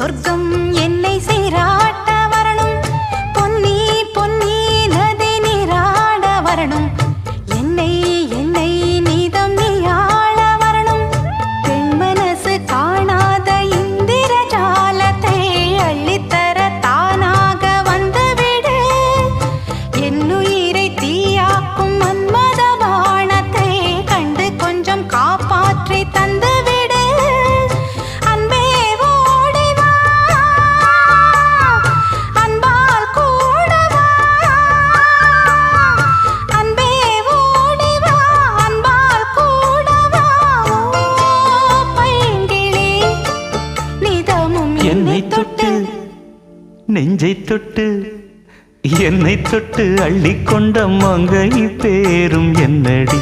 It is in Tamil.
சொர்க்கம் என்னை சீராட்ட வரணும், பொன்னி பொன்னி நதி நீராட வரணும், என்னை என்னை நீதம் நீயாள வரணும். பெண் மனசு காணாத இந்திர ஜாலத்தை அள்ளித்தர தானாக வந்துவிடு. என்னுயிரை தீயாக்கும் மன்மத பாணத்தை கண்டு கொஞ்சம் காப்பாற்றி தந்துவிடு. அன்பே ஓடிவா, அன்பால் கூடவா. அன்பே ஓடிவா, அன்பால் கூடவா. பைங்கிளி நிதமும் என்னை தொட்டு நெஞ்சை தொட்டு என்னை தொட்டு அள்ளிக்கொண்ட மங்கை பேரும் என்னடி.